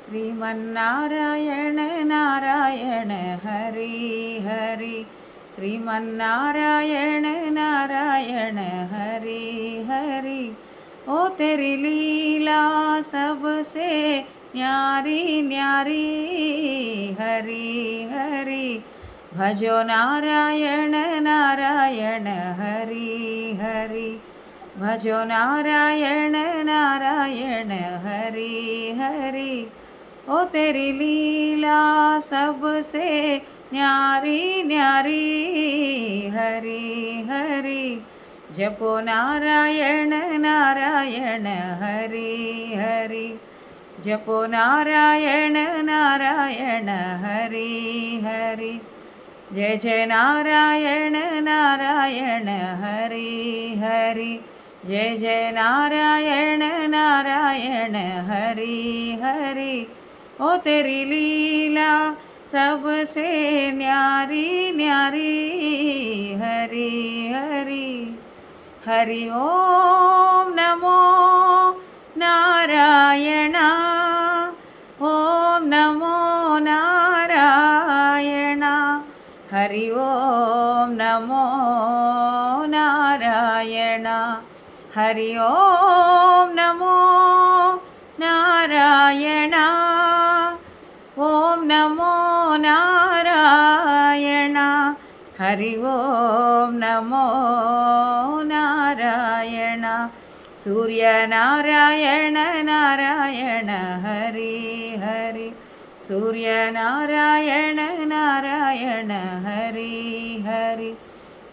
श्रीमन्नारायण नारायण हरि हरि। श्रीमन्नारायण नारायण हरि हरि। ओ तेरी लीला सबसे न्यारी न्यारी हरि हरि। भजो नारायण नारायण हरि हरि। भजो नारायण नारायण हरि हरि। ओ तेरी लीला सबसे न्यारी न्यारी हरि हरि। जपो नारायण नारायण हरि हरि। जपो नारायण नारायण हरि हरि। जय जय नारायण नारायण हरि हरि। जय जय नारायण नारायण हरि हरि। ओ तेरी लीला सबसे न्यारी न्यारी हरि हरि। हरि ओम नमो नारायण। ओम नमो नारायण। हरि ओम नमो नारायण। हरि ओम नमो नारायण। ओम नमो नारायण। हरि ओम नमो नारायण। सूर्य नारायण नारायण हरि हरि। सूर्य नारायण नारायण हरि हरि।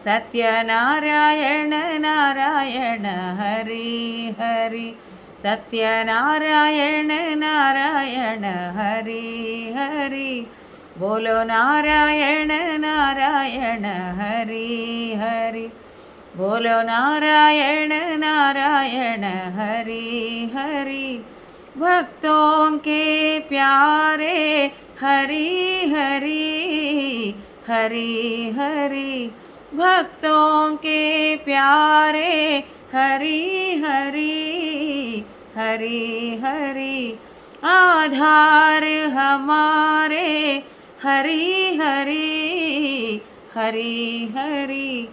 सत्यनारायण नारायण हरि हरि। सत्यनारायण नारायण हरि हरि। बोलो नारायण नारायण हरि हरि। बोलो नारायण नारायण हरि हरि। भक्तों के प्यारे हरि हरि हरि हरि। भक्तों के प्यारे हरि हरि हरि हरि। आधार हमारे हरि हरि हरि हरि।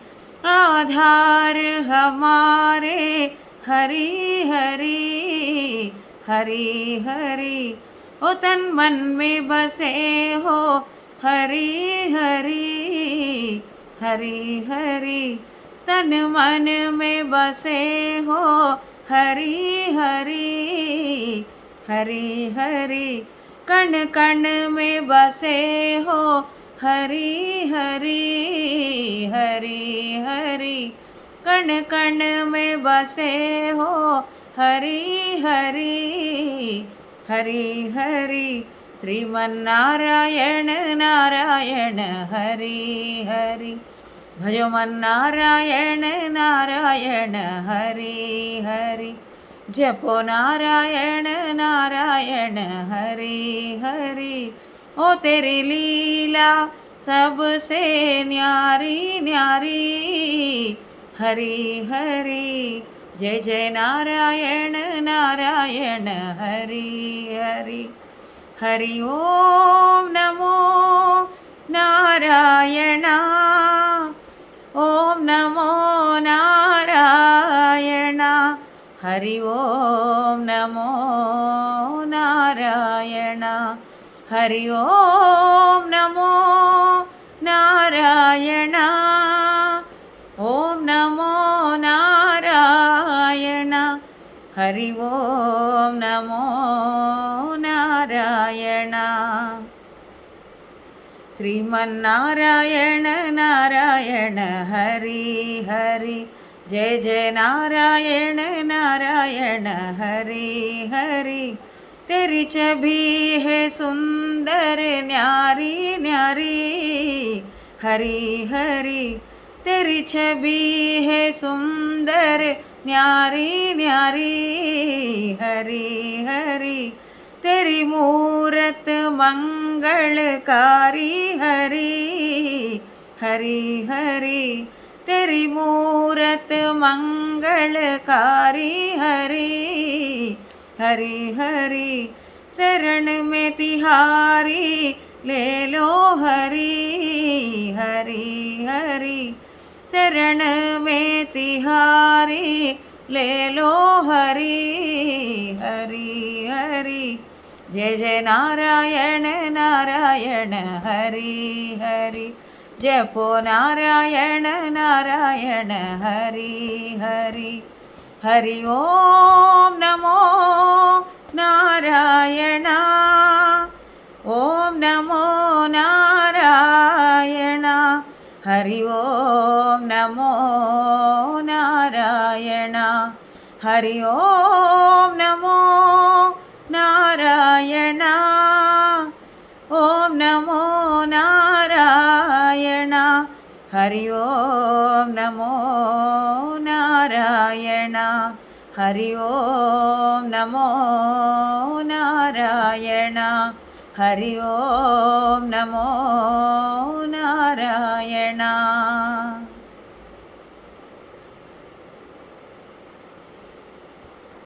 आधार हमारे हरि हरि हरि हरि। ओ तन मन में बसे हो हरि हरि हरि हरि। तन मन में बसे हो हरि हरि हरि हरि। कण कण में बसे हो हरि हरि हरि हरि। कण कण में बसे हो हरि हरि हरि हरि। श्रीमन्नारायण नारायण हरि हरि। भजो मन्नारायण नारायण हरि हरि। जपो नारायण नारायण हरि हरि। ओ तेरी लीला सबसे न्यारी न्यारी हरि हरि। जय जय नारायण नारायण हरि हरि। हरि ओम नमो नारायण। ओम नमो नारायण। हरि ओम नमो नारायण। हरि ओम नमो नारायण। ओम नमो नारायण। हरि ओम नमो नारायण। श्रीमन्नारायण नारायण हरि हरि। जय जय नारायण नारायण हरि हरि। तेरी छवि है सुंदर न्यारी न्यारी हरि हरि। तेरी छवि है सुंदर न्यारी न्यारी हरि हरि। तेरी मूरत मंगलकारी हरि हरि हरि। तेरी मूरत मंगलकारी हरि हरि हरि। शरण में तिहारी ले लो हरी हरी हरी। शरण में तिहारी ले लो हरी हरी हरी। जय जय नारायण नारायण हरि हरि। जपो नारायण नारायण हरि हरि। हरि ओम नमो नारायण। ओम नमो नारायण। हरि ओम नमो नारायण। हरि ओम नमो नारायण। ओम नमो नारायण। हरि ओम नमो नारायण। हरि ओम नमो नारायण। हरि ओम नमो नारायण।